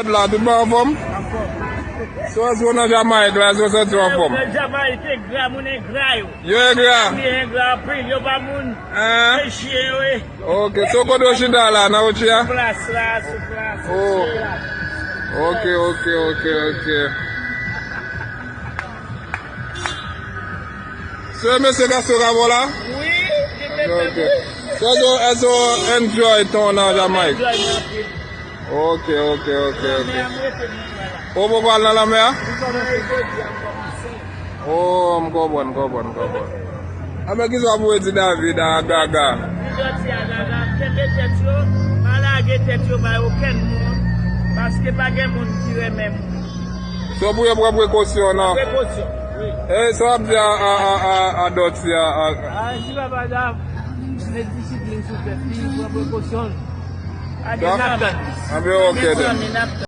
Là, tout bon en forme? So, si on a Jamaïque, là, so, sorti en forme. Jamaïque, c'est gras, mon est gras, yo. Yo est gras? Mi est gras, puis yo pas moun. Hein? C'est chier, oui. Ok, so, quand on chita là, na ochia? Place là, sous place. Oh. Ok. So, monsieur Gaston Gavola? Oui, je vais Ok. So, enjoy ton en Jamaïque? Ok. Ou pou pal nan la mer? Oh, mkobon. Ame ki so pou eti David a Gaga? So pou yo pran prekosyon nan? E, so ap di a doti a... Si pa pa da, se disiplin sou te fi, pran prekosyon. Abe ok de.